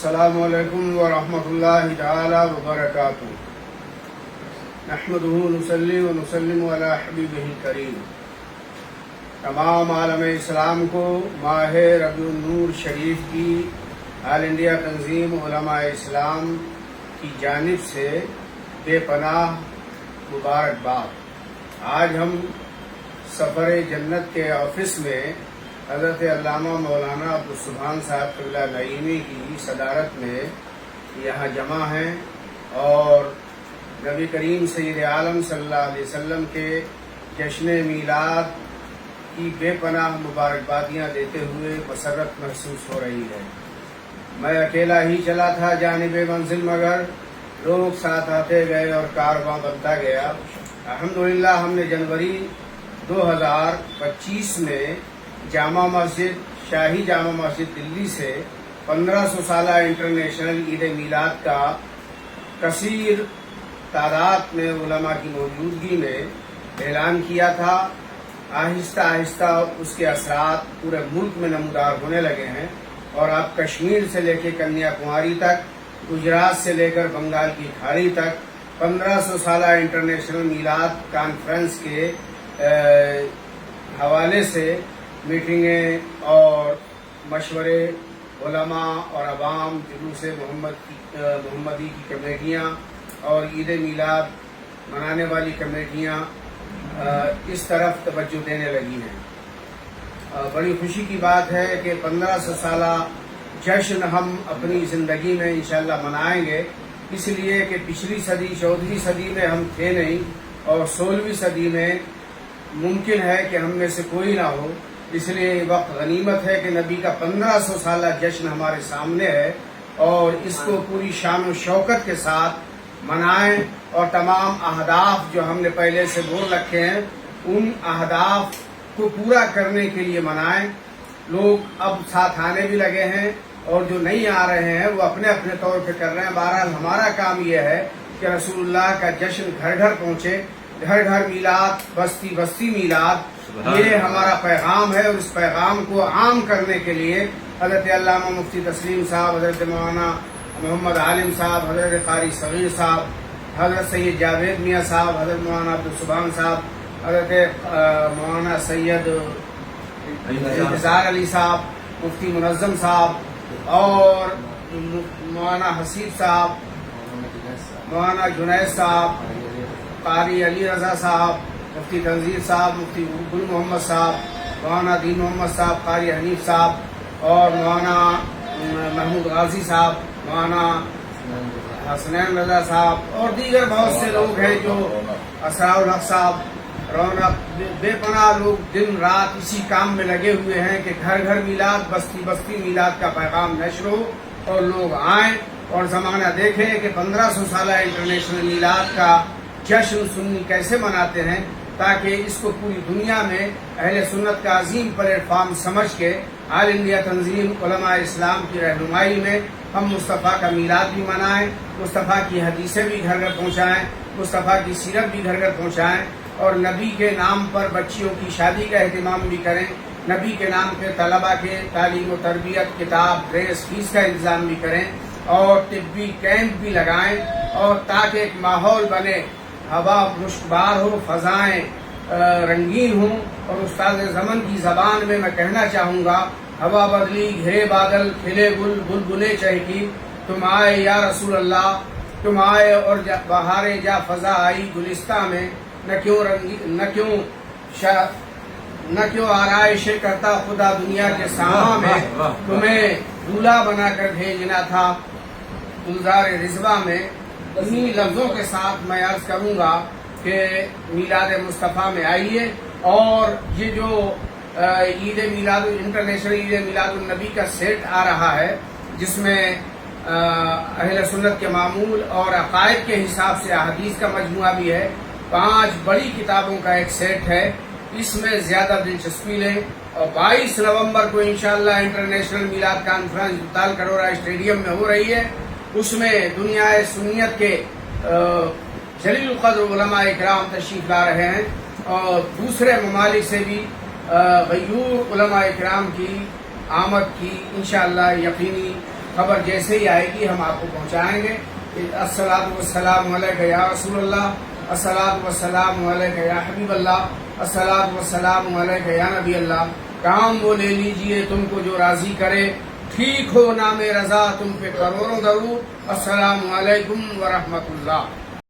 السلام علیکم ورحمۃ اللہ تعالی وبرکاتہ۔ نحمدہ نصلی و نسلم علی حبیبہ الکریم۔ تمام عالم اسلام کو ماہ ربیع النور شریف کی آل انڈیا تنظیم علماء اسلام کی جانب سے بے پناہ مبارکباد۔ آج ہم سفر جنت کے آفس میں حضرت علامہ مولانا عبدالسبحان صاحب قبلہ نعیمی کی صدارت میں یہاں جمع ہیں اور نبی کریم سید عالم صلی اللہ علیہ وسلم کے جشن میلاد کی بے پناہ مبارکبادیاں دیتے ہوئے مسرت محسوس ہو رہی ہے۔ میں اکیلا ہی چلا تھا جانب منزل، مگر لوگ ساتھ آتے گئے اور کارواں بنتا گیا۔ الحمدللہ ہم نے جنوری 2025 میں جامع مسجد، شاہی جامع مسجد دلی سے 1500 سالہ انٹرنیشنل عید میلاد کا کثیر تعداد میں علماء کی موجودگی میں اعلان کیا تھا۔ آہستہ آہستہ اس کے اثرات پورے ملک میں نمودار ہونے لگے ہیں اور اب کشمیر سے لے کے کنیا کماری تک، گجرات سے لے کر بنگال کی کھاڑی تک 1500 سالہ انٹرنیشنل میلاد کانفرنس کے حوالے سے میٹنگیں اور مشورے، علماء اور عوام، جلوس محمدی کی کمیٹیاں اور عید میلاد منانے والی کمیٹیاں اس طرف توجہ دینے لگی ہیں۔ بڑی خوشی کی بات ہے کہ 1500 سالہ جشن ہم اپنی زندگی میں انشاءاللہ منائیں گے، اس لیے کہ پچھلی صدی 14ویں صدی میں ہم تھے نہیں اور 16ویں صدی میں ممکن ہے کہ ہم میں سے کوئی نہ ہو، اس لیے یہ وقت غنیمت ہے کہ نبی کا 1500 سالہ جشن ہمارے سامنے ہے اور اس کو پوری شان و شوکت کے ساتھ منائیں اور تمام اہداف جو ہم نے پہلے سے بول رکھے ہیں ان اہداف کو پورا کرنے کے لیے منائیں۔ لوگ اب ساتھ آنے بھی لگے ہیں اور جو نہیں آ رہے ہیں وہ اپنے اپنے طور پہ کر رہے ہیں۔ بہرحال ہمارا کام یہ ہے کہ رسول اللہ کا جشن گھر گھر پہنچے، گھر گھر میلاد، بستی بستی میلاد، یہ ہمارا پیغام ہے اور اس پیغام کو عام کرنے کے لیے حضرت علامہ مفتی تسلیم صاحب، حضرت مولانا محمد عالم صاحب، حضرت قاری صغیر صاحب، حضرت سید جاوید میاں صاحب، حضرت مولانا عبدالسبحان صاحب، حضرت مولانا سید انتظار علی صاحب، مفتی منظم صاحب اور مولانا حسیب صاحب، مولانا جنید صاحب، قاری علی رضا صاحب، مفتی تنظیر صاحب، مفتی گل محمد صاحب، مولانا دین محمد صاحب، قاری حنیف صاحب اور مولانا محمود غازی صاحب، مولانا حسنین رضا صاحب اور دیگر بہت سے لوگ ہیں جو اسرار الحق صاحب، رونق، بے پناہ لوگ دن رات اسی کام میں لگے ہوئے ہیں کہ گھر گھر میلاد، بستی بستی میلاد کا پیغام نشر ہو اور لوگ آئیں اور زمانہ دیکھیں کہ 1500 سالہ انٹرنیشنل میلاد کا جشن سنی کیسے مناتے ہیں، تاکہ اس کو پوری دنیا میں اہل سنت کا عظیم پلیٹ فارم سمجھ کے آل انڈیا تنظیم علماء اسلام کی رہنمائی میں ہم مصطفیٰ کا میلاد بھی منائیں، مصطفیٰ کی حدیثیں بھی گھر گھر پہنچائیں، مصطفیٰ کی سیرت بھی گھر گھر پہنچائیں اور نبی کے نام پر بچیوں کی شادی کا اہتمام بھی کریں، نبی کے نام پہ طلبہ کے تعلیم و تربیت، کتاب، ڈریس، فیس کا انتظام بھی کریں اور طبی کیمپ بھی لگائیں اور تاکہ ایک ماحول بنے، ہوا مشکبار ہو، فضائیں رنگین ہوں اور استاد زمن کی زبان میں کہنا چاہوں گا، ہوا بدلی گھرے بادل، کھلے گل بلبلے چہکی، تم آئے یا رسول اللہ، تم آئے اور بہارے جا فضا آئی گلستہ میں، نہ کیوں آرائش کرتا خدا دنیا کے ساما میں، تمہیں دولہا بنا کر بھیجنا تھا گلزار رضوا میں۔ انہی لفظوں کے ساتھ میں عرض کروں گا کہ میلاد مصطفیٰ میں آئیے اور یہ جو عید میلاد انٹرنیشنل عید میلاد النبی کا سیٹ آ رہا ہے، جس میں اہل سنت کے معمول اور عقائد کے حساب سے احادیث کا مجموعہ بھی ہے، 5 بڑی کتابوں کا ایک سیٹ ہے، اس میں زیادہ دلچسپی لیں اور 22 نومبر کو انشاءاللہ انٹرنیشنل میلاد کانفرنس تال کروڑا اسٹیڈیم میں ہو رہی ہے۔ اس میں دنیا سنیت کے جلیل القدر علماء اکرام تشریف لا رہے ہیں اور دوسرے ممالک سے بھی غیور علماء اکرام کی آمد کی انشاءاللہ یقینی خبر جیسے ہی آئے گی ہم آپ کو پہنچائیں گے. الصلاۃ والسلام علیک یا رسول اللہ، الصلاۃ والسلام علیک یا حبیب اللہ، الصلاۃ والسلام علیک یا نبی اللہ. کام وہ لے لیجئے تم کو جو راضی کرے، ٹھیک ہو نام رضا تم پہ کروڑوں درود. السلام علیکم ورحمۃ اللہ.